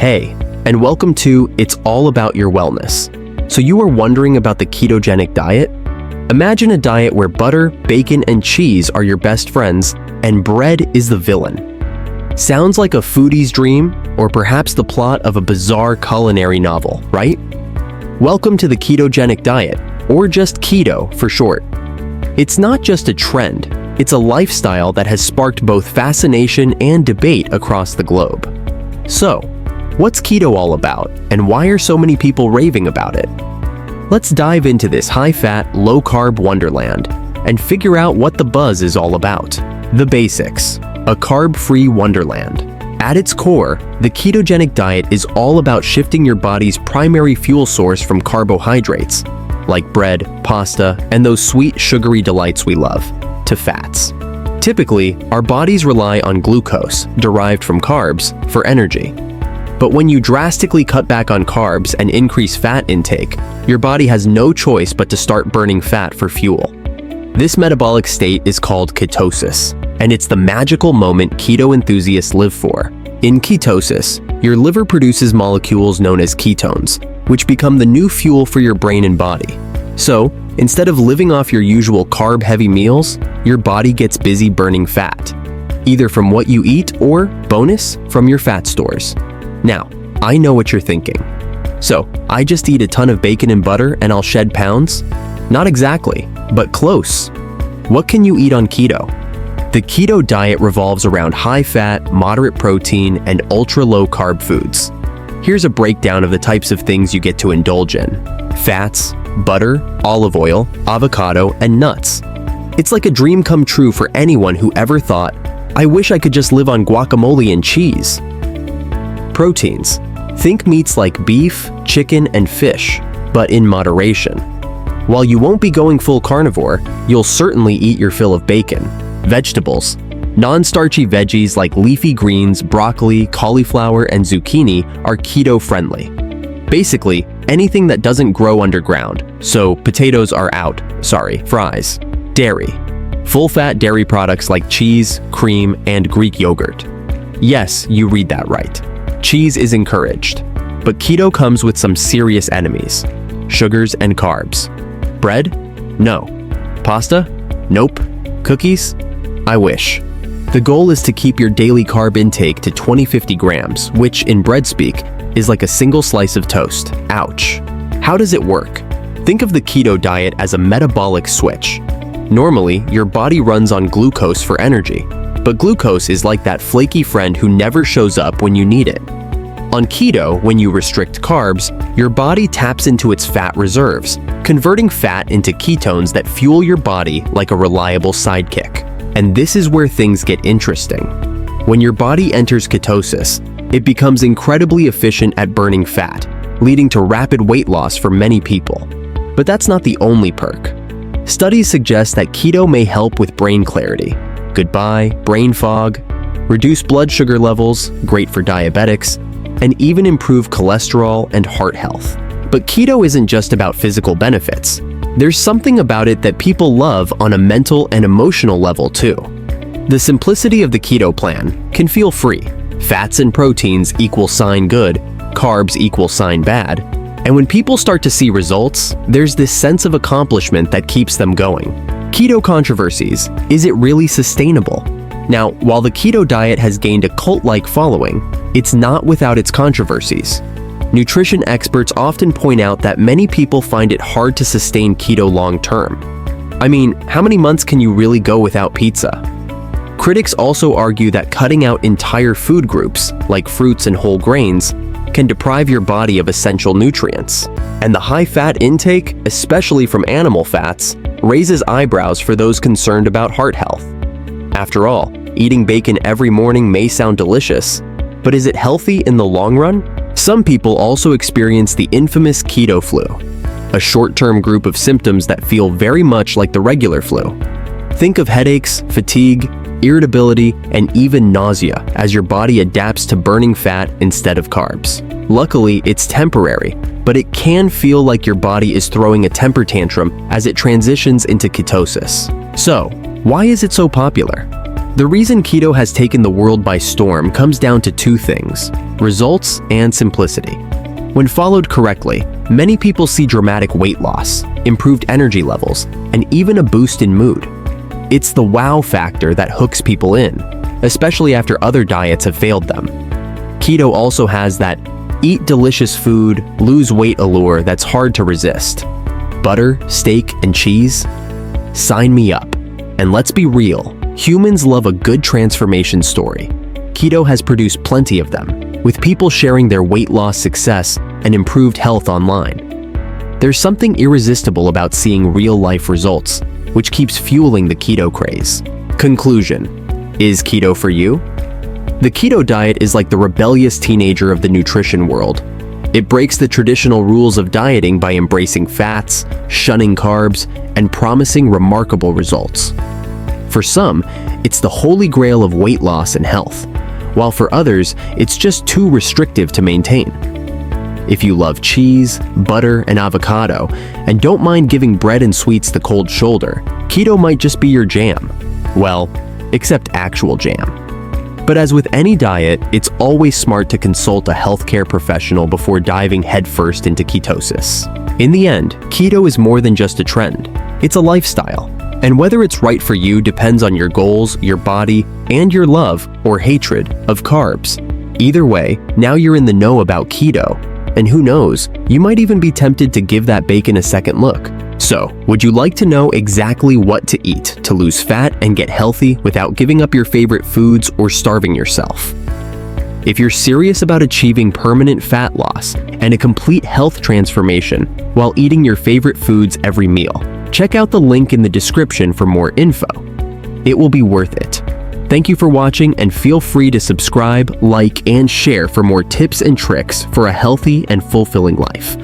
Hey, and welcome to It's All About Your Wellness. So you are wondering about the ketogenic diet? Imagine a diet where butter, bacon, and cheese are your best friends, and bread is the villain. Sounds like a foodie's dream, or perhaps the plot of a bizarre culinary novel, right? Welcome to the ketogenic diet, or just keto for short. It's not just a trend, it's a lifestyle that has sparked both fascination and debate across the globe. So, what's keto all about, and why are so many people raving about it? Let's dive into this high-fat, low-carb wonderland and figure out what the buzz is all about. The basics: a carb-free wonderland. At its core, the ketogenic diet is all about shifting your body's primary fuel source from carbohydrates, like bread, pasta, and those sweet, sugary delights we love, to fats. Typically, our bodies rely on glucose, derived from carbs, for energy. But when you drastically cut back on carbs and increase fat intake, your body has no choice but to start burning fat for fuel. This metabolic state is called ketosis, and it's the magical moment keto enthusiasts live for. In ketosis, your liver produces molecules known as ketones, which become the new fuel for your brain and body. So, instead of living off your usual carb-heavy meals, your body gets busy burning fat, either from what you eat or, bonus, from your fat stores. Now, I know what you're thinking. So, I just eat a ton of bacon and butter and I'll shed pounds? Not exactly, but close. What can you eat on keto? The keto diet revolves around high-fat, moderate protein, and ultra-low carb foods. Here's a breakdown of the types of things you get to indulge in: fats, butter, olive oil, avocado, and nuts. It's like a dream come true for anyone who ever thought, I wish I could just live on guacamole and cheese. Proteins. Think meats like beef, chicken, and fish, but in moderation. While you won't be going full carnivore, you'll certainly eat your fill of bacon. Vegetables. Non-starchy veggies like leafy greens, broccoli, cauliflower, and zucchini are keto-friendly. Basically, anything that doesn't grow underground, so potatoes are out, fries. Dairy. Full-fat dairy products like cheese, cream, and Greek yogurt. Yes, you read that right. Cheese is encouraged, but keto comes with some serious enemies: sugars and carbs. Bread? No. Pasta? Nope. Cookies? I wish. The goal is to keep your daily carb intake to 20-50 grams, which, in bread speak, is like a single slice of toast. Ouch. How does it work? Think of the keto diet as a metabolic switch. Normally, your body runs on glucose for energy, but glucose is like that flaky friend who never shows up when you need it. On keto, when you restrict carbs, your body taps into its fat reserves, converting fat into ketones that fuel your body like a reliable sidekick. And this is where things get interesting. When your body enters ketosis, it becomes incredibly efficient at burning fat, leading to rapid weight loss for many people. But that's not the only perk. Studies suggest that keto may help with brain clarity. Goodbye, brain fog, reduce blood sugar levels, great for diabetics, and even improve cholesterol and heart health. But keto isn't just about physical benefits. There's something about it that people love on a mental and emotional level too. The simplicity of the keto plan can feel free. Fats and proteins equal sign good, carbs equal sign bad, and when people start to see results, there's this sense of accomplishment that keeps them going. Keto controversies. Is it really sustainable? Now, while the keto diet has gained a cult-like following, it's not without its controversies. Nutrition experts often point out that many people find it hard to sustain keto long-term. I mean, how many months can you really go without pizza? Critics also argue that cutting out entire food groups, like fruits and whole grains, can deprive your body of essential nutrients. And the high-fat intake, especially from animal fats, raises eyebrows for those concerned about heart health. After all, eating bacon every morning may sound delicious, but is it healthy in the long run? Some people also experience the infamous keto flu, a short-term group of symptoms that feel very much like the regular flu. Think of headaches, fatigue, irritability, and even nausea as your body adapts to burning fat instead of carbs. Luckily, it's temporary, but it can feel like your body is throwing a temper tantrum as it transitions into ketosis. So, why is it so popular? The reason keto has taken the world by storm comes down to two things: results and simplicity. When followed correctly, many people see dramatic weight loss, improved energy levels, and even a boost in mood. It's the wow factor that hooks people in, especially after other diets have failed them. Keto also has that eat delicious food, lose weight allure that's hard to resist. Butter, steak, and cheese? Sign me up. And let's be real, humans love a good transformation story. Keto has produced plenty of them, with people sharing their weight loss success and improved health online. There's something irresistible about seeing real-life results, which keeps fueling the keto craze. Conclusion: is keto for you? The keto diet is like the rebellious teenager of the nutrition world. It breaks the traditional rules of dieting by embracing fats, shunning carbs, and promising remarkable results. For some, it's the holy grail of weight loss and health, while for others, it's just too restrictive to maintain. If you love cheese, butter, and avocado, and don't mind giving bread and sweets the cold shoulder, keto might just be your jam. Well, except actual jam. But as with any diet, it's always smart to consult a healthcare professional before diving headfirst into ketosis. In the end, keto is more than just a trend. It's a lifestyle. And whether it's right for you depends on your goals, your body, and your love or hatred of carbs. Either way, now you're in the know about keto. And who knows, you might even be tempted to give that bacon a second look. So, would you like to know exactly what to eat to lose fat and get healthy without giving up your favorite foods or starving yourself? If you're serious about achieving permanent fat loss and a complete health transformation while eating your favorite foods every meal, check out the link in the description for more info. It will be worth it. Thank you for watching, and feel free to subscribe, like, and share for more tips and tricks for a healthy and fulfilling life.